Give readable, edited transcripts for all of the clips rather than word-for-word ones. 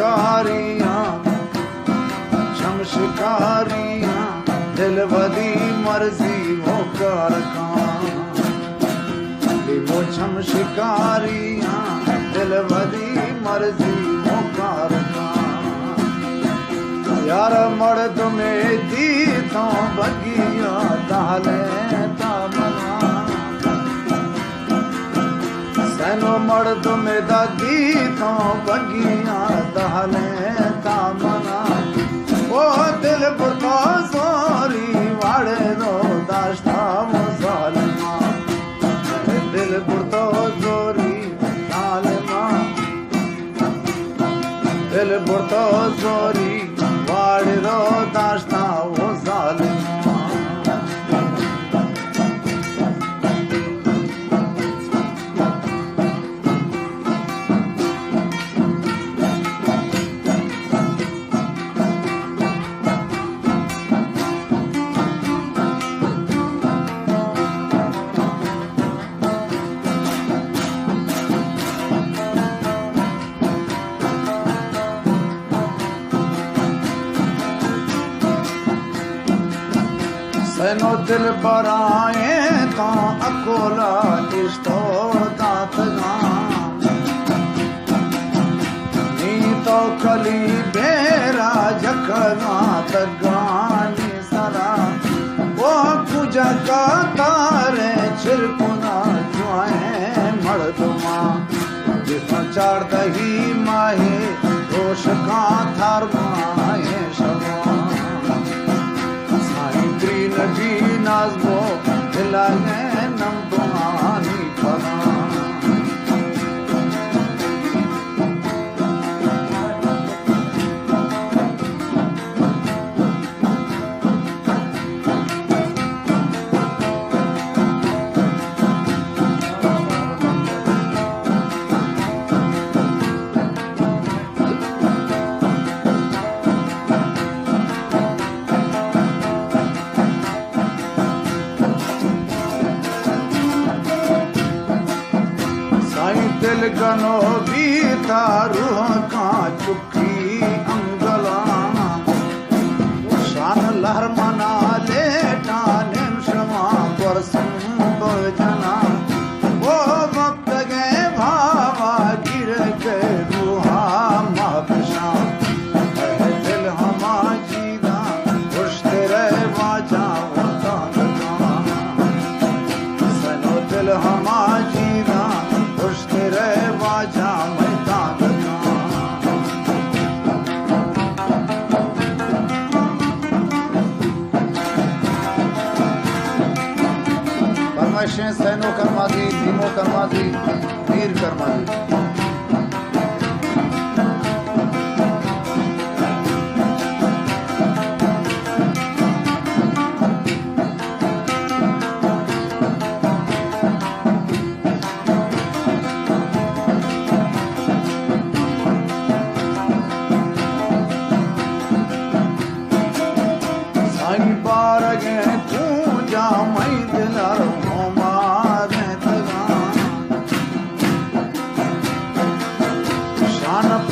शिकारियां छम शिकारियां दिल वदी मर्जी वो कर वो छम शिकारियां दिल वदी मर्जी वो कर यार मर्द में दी तो बगिया ताले तामना सैनो मर्द में दादी तो बगिया ताले तामना ओ दिल पुरतो सोरी वाड़े दो दास्ता मुसलमा दिल पुरतो सोरी तालमा दिल पुरतो सोरी वाड़े दो दास्ता वो जालिमा सैनो दिल बराए तो अकोला इस्तो दातगा नी तो कली बेरा जखना तगानी सरा वो पूजा का तारे छिरकुना जुआए मर्दमा जिसमें चार दही माहे रोश का थार माए शबा नजी नाज़बो दिलाने नंबुआनी पना दिल गनो बीता रूह का चुकी अंगला शान लहर मना लेटा निमशमा पर जना वो वक्त गए भावा गिर के रूहा महकशा दिल हमा जीदा खुश तेरे वाजा होता सनो दिल हमा जीदा तेरे वाजा मैदान परमेश्वर सैनो कर्मा दी धीमो कर्मा दी वीर कर्मा दी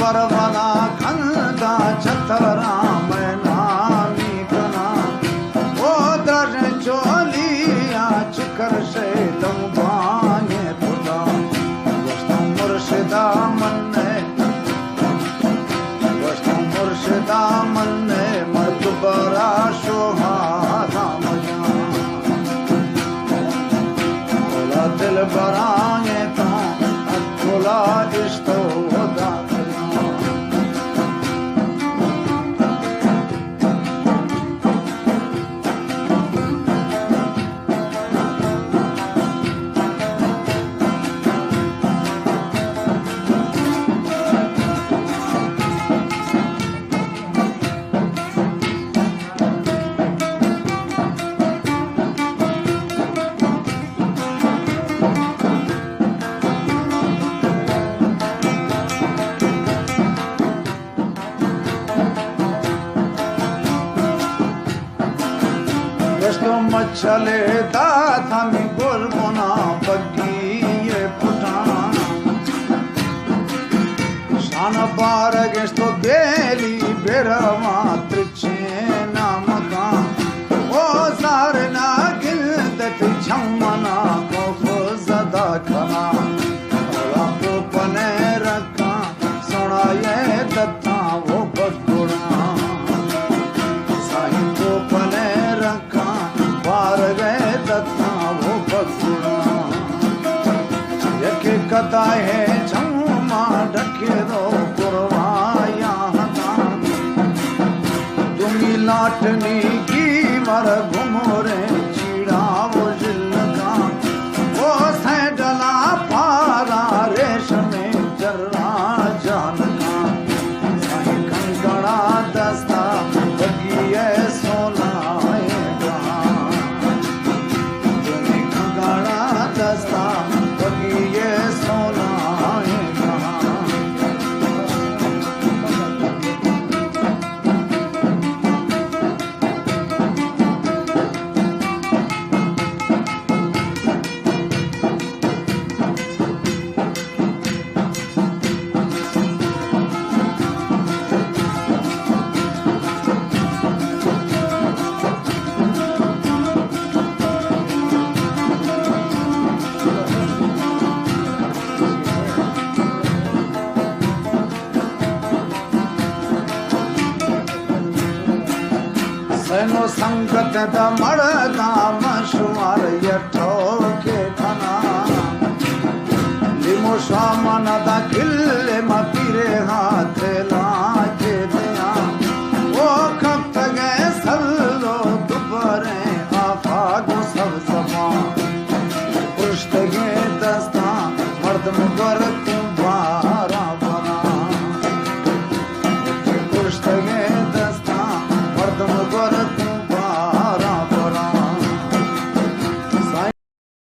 परवना खंदा छतरा मैं नामी कना ओ दर चोलिया चिकर से लंबाए खुदा वस्तु मुर्शिदा मन्ने मर्द बरा शोहारा मजा बोला दिल बराए तो अकोला इस्तो होगा मच्छले दाता में गोलगुना बग्गी ये पुटाना शान बारगेश तो बेली बेरवा त्रिचे नाम का ओ सारना गिलदत छमना को ज़दा खना ओला को पने रखा सोना ये दत्ता वो बगुड़ा साईं को पने रखा बार गए दत्ता वो बगुड़ा यके कदा है छम्मा ढके दो पुरवाया तुम्ही लाटनी की मर घुमोरे चीड़ा वो जिलका वो सैडला पारा रेशमे जर्रा जानका साई कंगड़ा दस्ता बगिए सोनाएगा तुम्ही कंगड़ा दस्ता बगिए सोनाएगा सैनो संगत द मड़दा मशुमार यठो के खना लिमो शामन द खिल्ले मतीरे हाथ लाके दिया ओ खत गए सल्लो दुबरे आफागो सब समा पुष्ट गे दस्ता मर्द मुगर